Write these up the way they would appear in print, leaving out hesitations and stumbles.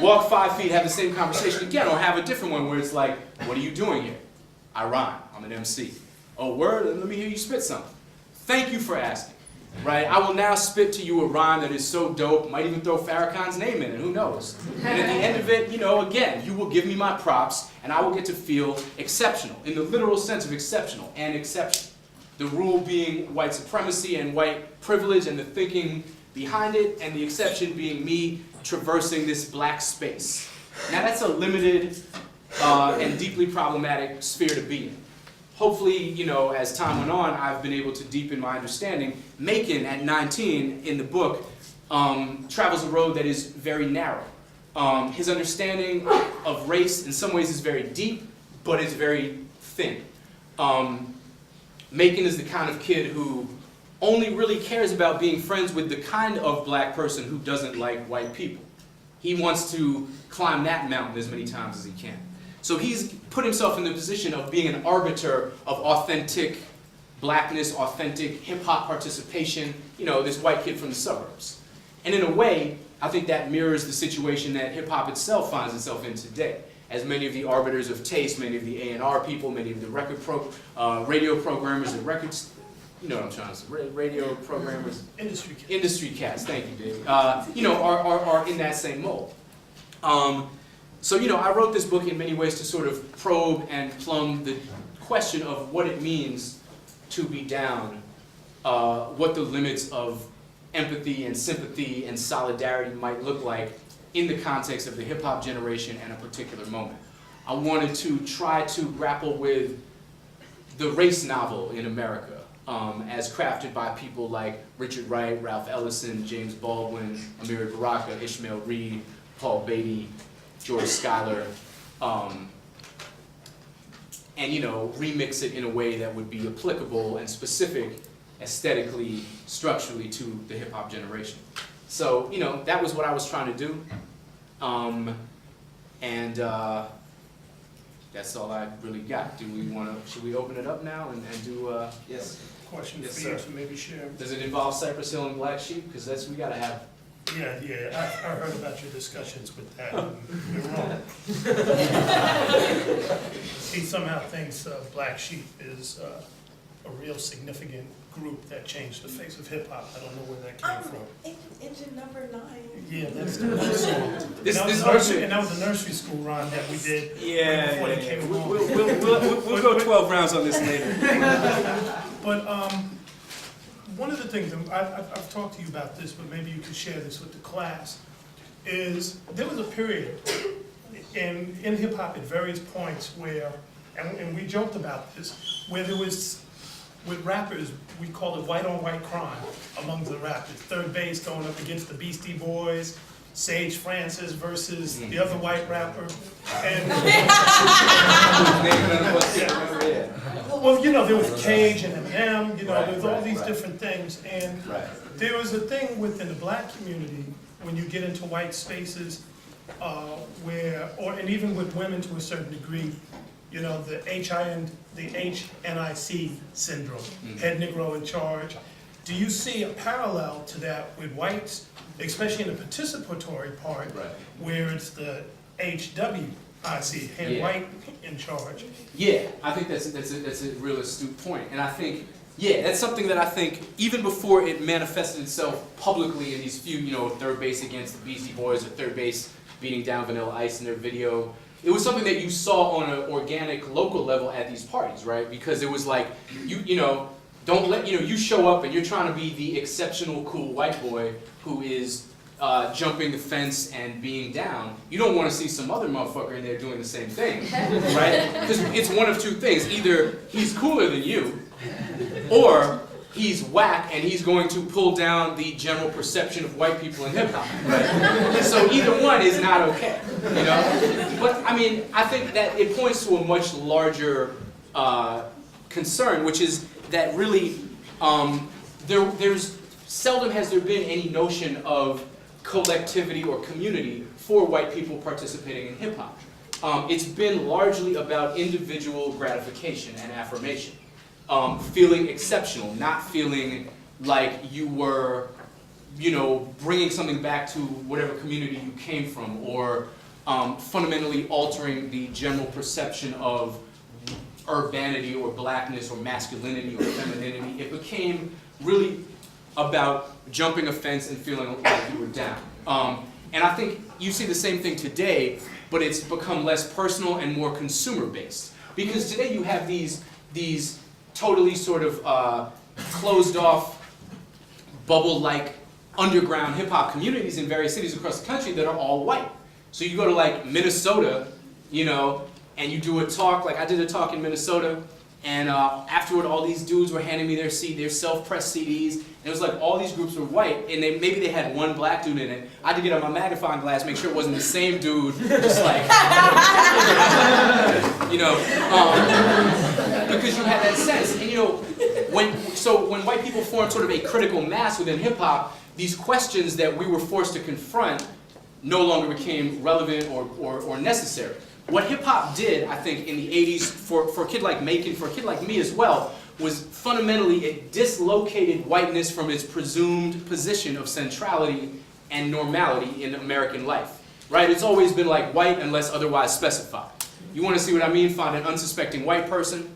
walk 5 feet, have the same conversation again, or have a different one where it's like, what are you doing here? I rhyme, I'm an MC. Oh, word? Let me hear you spit something. Thank you for asking, right? I will now spit to you a rhyme that is so dope, might even throw Farrakhan's name in it, who knows? And at the end of it, you know, again, you will give me my props, and I will get to feel exceptional, in the literal sense of exceptional and exception. The rule being white supremacy and white privilege and the thinking behind it, and the exception being me traversing this black space. Now that's a limited and deeply problematic sphere to be in. Hopefully, you know, as time went on, I've been able to deepen my understanding. Macon, at 19, in the book, travels a road that is very narrow. His understanding of race, in some ways, is very deep, but it's very thin. Macon is the kind of kid who only really cares about being friends with the kind of black person who doesn't like white people. He wants to climb that mountain as many times as he can. So he's put himself in the position of being an arbiter of authentic blackness, authentic hip-hop participation, you know, this white kid from the suburbs. And in a way, I think that mirrors the situation that hip-hop itself finds itself in today. As many of the arbiters of taste, many of the A&R people, many of the radio programmers, the records, you know what I'm trying to say, radio programmers. Industry cats. Industry cats, thank you, Dave. You know, are in that same mold. So, you know, I wrote this book in many ways to sort of probe and plumb the question of what it means to be down, what the limits of empathy and sympathy and solidarity might look like in the context of the hip-hop generation and a particular moment. I wanted to try to grapple with the race novel in America, as crafted by people like Richard Wright, Ralph Ellison, James Baldwin, Amiri Baraka, Ishmael Reed, Paul Beatty, George Schuyler, and, you know, remix it in a way that would be applicable and specific aesthetically, structurally to the hip-hop generation. So, you know, that was what I was trying to do. That's all I really got. Should we open it up now and do, yes? Question Yes, for you, sir. so maybe share. Does it involve Cypress Hill and Black Sheep? Because we gotta have. Yeah, I heard about your discussions with that. You're wrong. He somehow thinks Black Sheep is a real significant group that changed the face of hip hop. I don't know where that came from. Engine number 9. Yeah, that's the one song. This and that was a nursery school run that we did. Before they came along. We'll go 12 rounds on this later. But one of the things, and I've talked to you about this, but maybe you could share this with the class, is there was a period in hip hop at various points where, and we joked about this, where there was, with rappers, we call it white on white crime among the rappers. Third Base going up against the Beastie Boys, Sage Francis versus the other white rapper. And well, you know, there was Cage and Eminem, you know, there's all these different things. And there was a thing within the black community when you get into white spaces and even with women to a certain degree, you know, the HNIC syndrome, head Negro in charge. Do you see a parallel to that with whites, especially in the participatory part, where it's the HWIC, head white in charge? Yeah, I think that's a real astute point. And I think, yeah, that's something that I think, even before it manifested itself publicly in these few, you know, Third Base against the Beastie Boys, or Third Base beating down Vanilla Ice in their video, it was something that you saw on an organic local level at these parties, right? Because it was like, you know, don't let, you know, you show up and you're trying to be the exceptional cool white boy who is jumping the fence and being down. You don't want to see some other motherfucker in there doing the same thing, right? Because it's one of two things. Either he's cooler than you, or he's whack and he's going to pull down the general perception of white people in hip-hop. Right? So either one is not okay, you know? But I mean, I think that it points to a much larger concern, which is that really there's seldom has there been any notion of collectivity or community for white people participating in hip-hop. It's been largely about individual gratification and affirmation. Feeling exceptional, not feeling like you were you know, bringing something back to whatever community you came from, or fundamentally altering the general perception of urbanity or blackness or masculinity or femininity. It became really about jumping a fence and feeling like you were down. And I think you see the same thing today, but it's become less personal and more consumer-based. Because today you have these totally sort of closed-off, bubble-like underground hip-hop communities in various cities across the country that are all white. So you go to like Minnesota, you know, and you do a talk, like I did a talk in Minnesota, and afterward all these dudes were handing me their self-pressed CDs, and it was like all these groups were white, and maybe they had one black dude in it. I had to get out my magnifying glass, make sure it wasn't the same dude, just like, you know, because you had that sense. And you know, when white people formed sort of a critical mass within hip-hop, these questions that we were forced to confront no longer became relevant or necessary. What hip-hop did, I think, in the 80s, for a kid like Macon, for a kid like me as well, was fundamentally it dislocated whiteness from its presumed position of centrality and normality in American life. Right? It's always been like white unless otherwise specified. You want to see what I mean? Find an unsuspecting white person.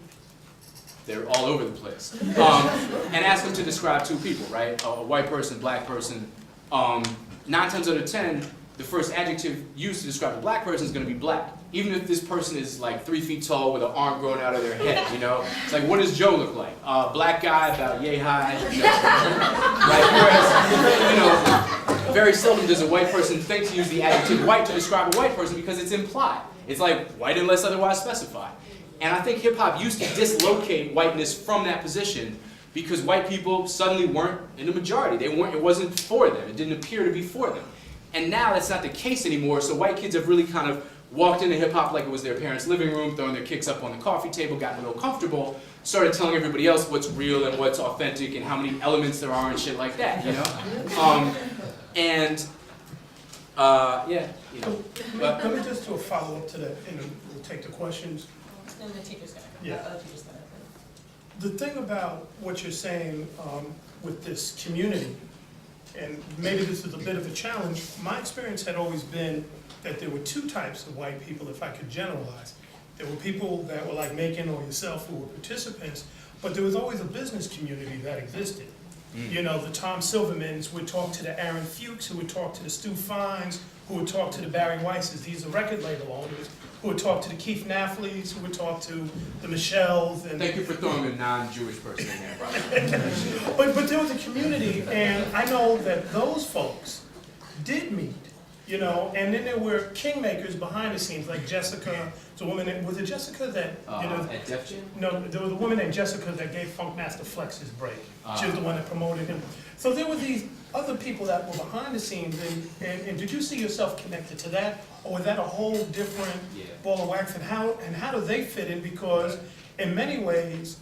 They're all over the place. And ask them to describe two people, right? A white person, black person. 9 times out of 10, the first adjective used to describe a black person is going to be black. Even if this person is like 3 feet tall with an arm growing out of their head, you know? It's like, what does Joe look like? Black guy, about yay high, you know? Right? Whereas, you know, very seldom does a white person think to use the adjective white to describe a white person because it's implied. It's like white unless otherwise specified. And I think hip-hop used to dislocate whiteness from that position because white people suddenly weren't in the majority. They weren't, it wasn't for them. It didn't appear to be for them. And now that's not the case anymore, so white kids have really kind of walked into hip-hop like it was their parents' living room, throwing their kicks up on the coffee table, gotten a little comfortable, started telling everybody else what's real and what's authentic and how many elements there are and shit like that, you know? Yeah, you know. Let me just do a follow-up to that, and we'll take the questions. And the teacher's gonna come. Yeah. The other teacher's gonna come. The thing about what you're saying with this community, and maybe this is a bit of a challenge, my experience had always been that there were 2 types of white people, if I could generalize. There were people that were like Macon or yourself who were participants, but there was always a business community that existed. You know, the Tom Silvermans would talk to the Aaron Fuchs, who would talk to the Stu Fines, who would talk to the Barry Weisses, these are record label owners, who would talk to the Keith Naffleys, who would talk to the Michelles. And Thank you for throwing a non-Jewish person in there, Brian. but there was a community, and I know that those folks did meet, you know, and then there were kingmakers behind the scenes, like Jessica, the woman, was it Jessica that, you know, At Def Jam? no, there was a woman named Jessica that gave Funkmaster Flex his break. She was the one that promoted him. So there were these other people that were behind the scenes, and did you see yourself connected to that? Or was that a whole different ball of wax? And how do they fit in? Because in many ways,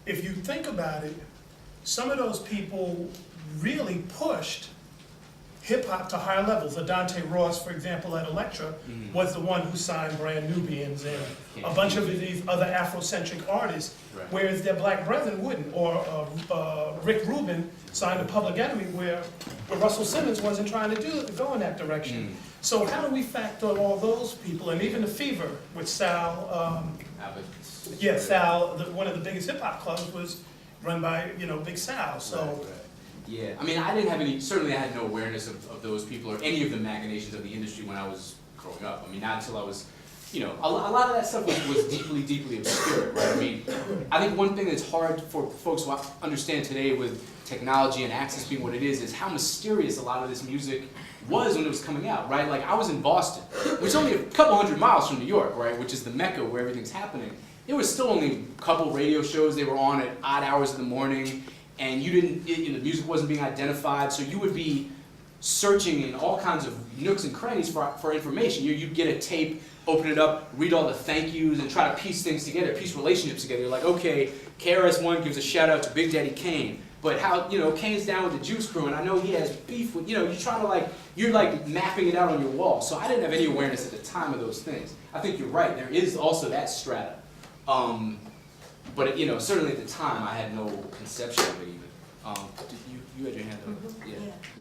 if you think about it, some of those people really pushed hip-hop to higher levels. Dante Ross, for example, at Elektra, was the one who signed Brand Nubians and a bunch of these other Afrocentric artists, whereas their black brethren wouldn't. Or Rick Rubin signed a Public Enemy where Russell Simmons wasn't trying to go in that direction. So how do we factor all those people, and even the Fever with Sal, Sal, one of the biggest hip-hop clubs was run by, you know, Big Sal, so. Yeah, I mean, I didn't have any, certainly I had no awareness of those people or any of the machinations of the industry when I was growing up. I mean, not until I was, you know, a lot of that stuff was deeply, deeply obscure, right? I mean, I think one thing that's hard for folks to understand today with technology and access being what it is how mysterious a lot of this music was when it was coming out, right? Like, I was in Boston, which is only a couple hundred miles from New York, right? Which is the mecca where everything's happening. There was still only a couple radio shows they were on at odd hours in the morning, and you didn't, the music wasn't being identified, so you would be searching in all kinds of nooks and crannies for information. You'd get a tape, open it up, read all the thank yous, and try to piece things together, piece relationships together. You're like, okay, KRS-One gives a shout out to Big Daddy Kane, but how, you know, Kane's down with the Juice Crew, and I know he has beef with, you know, you're like mapping it out on your wall. So I didn't have any awareness at the time of those things. I think you're right, there is also that strata. But, you know, certainly at the time, I had no conception of it even. You had your hand up. Yeah.